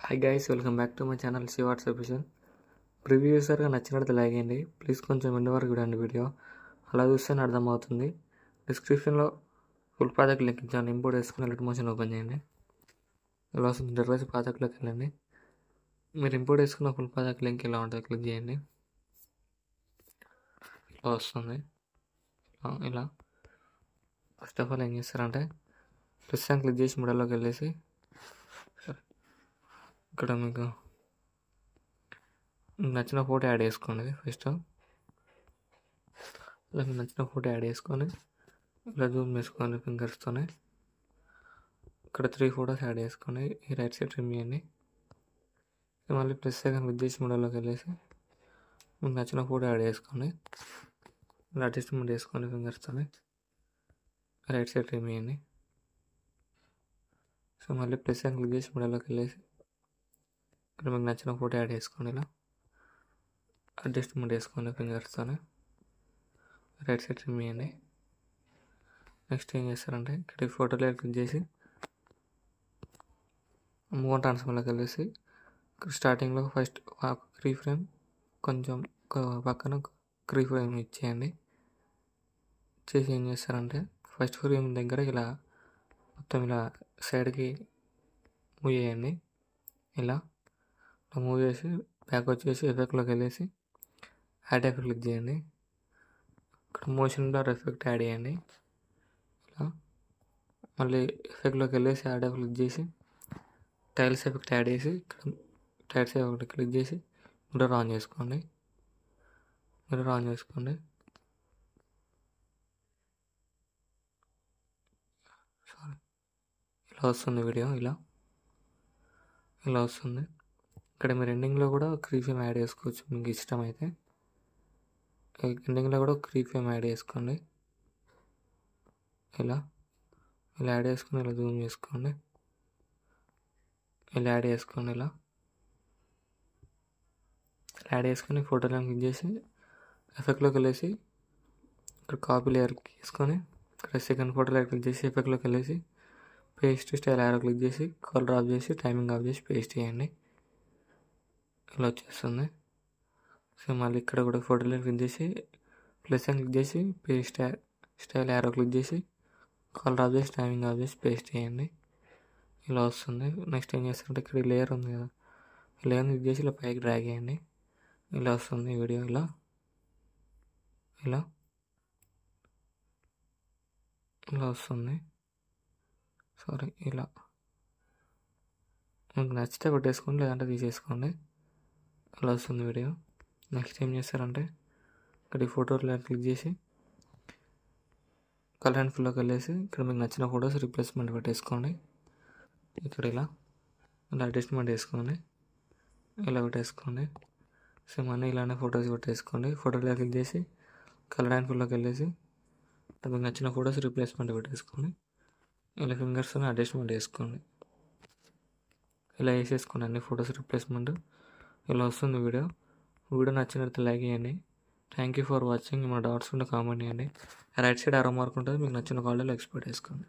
Hi guys, welcome back to my channel సివాట్స్ episode. Preview యూసర్గా నచ్చినట్టు లైక్ చేయండి. ప్లీజ్ కొంచెం ఎండ్ వరకు చూడండి వీడియో, అలా చూస్తేనే అర్థమవుతుంది. డిస్క్రిప్షన్లో ఫుల్ ప్రాజెక్ట్ లింక్ ఇచ్చాను, ఇంపోర్ట్ చేసుకుని ఎలిట్ మోషన్ ఓపెన్ చేయండి. ఇలా వస్తుంది. ఇంటర్ఫేస్ ప్రాజెక్ట్లోకి వెళ్ళండి. మీరు ఇంపోర్ట్ చేసుకున్న ఫుల్ ప్రాజెక్ట్ లింక్ ఇలా ఉంటుంది, క్లిక్ చేయండి. ఇలా వస్తుంది. ఇలా ఫస్ట్ ఆఫ్ ఆల్ ఏం చేస్తారంటే ప్లస్ క్లిక్ చేసి మిడల్లోకి వెళ్ళేసి ఇక్కడ మీకు నచ్చిన ఫోటో యాడ్ చేసుకోండి. ఫస్ట్ ఇలా మీకు నచ్చిన ఫోటో యాడ్ చేసుకొని ఇలా జూమ్ చేసుకోండి ఫింగర్స్తోనే. ఇక్కడ 3 ఫొటోస్ యాడ్ చేసుకొని ఈ రైట్ సైడ్ ట్రిమ్ చేయండి. మళ్ళీ ప్లస్ సెకండ్ క్లిక్ చేసి మోడల్లోకి వెళ్ళేసి మీకు నచ్చిన ఫోటో యాడ్ చేసుకోండి. ఇలా అడ్జస్ట్మెంట్ చేసుకోండి ఫింగర్స్తోనే. రైట్ సైడ్ ట్రిమ్ చేయండి. సో మళ్ళీ ప్లస్ సెకండ్ క్లిక్ చేసి మోడల్లోకి వెళ్ళేసి ఇక్కడ మీకు నచ్చిన ఫోటో యాడ్ చేసుకోండి. ఇలా అడ్జస్ట్మెంట్ చేసుకోండి ఫింగర్స్తోనే. రైట్ సైడ్ ట్రిమ్ చేయండి. నెక్స్ట్ ఏం చేస్తారంటే ఇక్కడ ఈ ఫోటోలో క్లిక్ చేసి మూవ్ ఆన్ ట్రాన్స్ఫార్మ్లోకి వెళ్ళేసి ఇక్కడ స్టార్టింగ్లో ఫస్ట్ క్రీ ఫ్రేమ్ కొంచెం పక్కన క్రీ ఫ్రేమ్ ఇచ్చేయండి. ఇచ్చేసి ఏం చేస్తారంటే ఫస్ట్ ఫ్రేమ్ దగ్గర ఇలా మొత్తం ఇలా సైడ్కి మూవ్ చేయండి. ఇలా మూవ్ చేసి బ్యాక్ వచ్చేసి ఎఫెక్ట్లోకి వెళ్ళేసి యాడ్ ఎఫెక్ట్ క్లిక్ చేయండి. ఇక్కడ మోషన్ బ్లర్ ఎఫెక్ట్ యాడ్ చేయండి. ఇలా మళ్ళీ ఎఫెక్ట్లోకి వెళ్ళేసి యాడ్ ఎఫెక్ట్ క్లిక్ చేసి టైల్స్ ఎఫెక్ట్ యాడ్ చేసి ఇక్కడ టైల్స్ ఎఫెక్ట్ క్లిక్ చేసి మిర్రర్ ఆన్ చేసుకోండి. ఇలా వస్తుంది వీడియో. ఇలా వస్తుంది. ఇక్కడ మీరు ఎండింగ్లో కూడా క్రీ ఫ్రేమ్ యాడ్ చేసుకోవచ్చు మీకు ఇష్టమైతే. ఎండింగ్లో కూడా క్రీ ఫ్రేమ్ యాడ్ చేసుకోండి. ఇలా యాడ్ చేసుకుని ఇలా జూమ్ చేసుకోండి. ఇలా యాడ్ చేసుకొని యాడ్ చేసుకొని ఫోటోలో క్లిక్ చేసి ఎఫెక్ట్లోకి వెళ్ళేసి ఇక్కడ కాపీ లేయర్ తీసుకొని ఇక్కడ సెకండ్ ఫోటో లేయర్ క్లిక్ చేసి ఎఫెక్ట్లోకి వెళ్ళేసి పేస్ట్ స్టైల్ యారో క్లిక్ చేసి కలర్ ఆఫ్ చేసి టైమింగ్ ఆఫ్ చేసి పేస్ట్ చేయండి. ఇలా వచ్చేస్తుంది. సో మళ్ళీ ఇక్కడ కూడా ఫోటోలో క్లిక్ చేసి ప్లస్ అని క్లిక్ చేసి పేస్ట్ స్టైల్ యారో క్లిక్ చేసి కలర్ ఆఫ్ చేసి టైమింగ్ ఆఫ్ చేసి పేస్ట్ చేయండి. ఇలా వస్తుంది. నెక్స్ట్ ఏం చేస్తారంటే ఇక్కడ లేయర్ ఉంది కదా, లేయర్ క్లిక్ చేసి ఇలా పైకి డ్రాగ్ చేయండి. ఇలా వస్తుంది వీడియో. ఇలా వస్తుంది. ఇలా మీకు నచ్చితే పెట్టేసుకోండి, లేదంటే తీసేసుకోండి. అలా వస్తుంది వీడియో. నెక్స్ట్ ఏం చేస్తారంటే ఇక్కడ ఈ ఫోటోలో క్లిక్ చేసి కలర్ అండ్ ఫిల్లోకి వెళ్ళేసి ఇక్కడ మీకు నచ్చిన ఫొటోస్ రీప్లేస్మెంట్ పెట్టేసుకోండి. ఇక్కడ ఇలా అడ్జస్ట్మెంట్ వేసుకోండి. ఇలా పెట్టేసుకోండి. సేమ్ అన్నీ ఇలానే ఫొటోస్ పెట్టేసుకోండి. ఫోటోలో క్లిక్ చేసి కలర్ అండ్ ఫిల్లోకి వెళ్ళేసి మీకు నచ్చిన ఫొటోస్ రీప్లేస్మెంట్ పెట్టేసుకోండి. ఇలా ఫింగర్స్తో అడ్జస్ట్మెంట్ వేసుకోండి. ఇలా వేసేసుకోండి అన్ని ఫొటోస్ రీప్లేస్మెంట్. ఇలా వస్తుంది వీడియో. నచ్చినట్లయితే లైక్ చేయండి. Thank you for watching. మన డౌట్స్ ఉంటే కామెంట్ చేయండి. రైట్ సైడ్ ఆరో మార్క్ ఉంటుంది, మీకు నచ్చిన కాలేజ్లో ఎక్స్పోర్ట్ చేసుకోండి.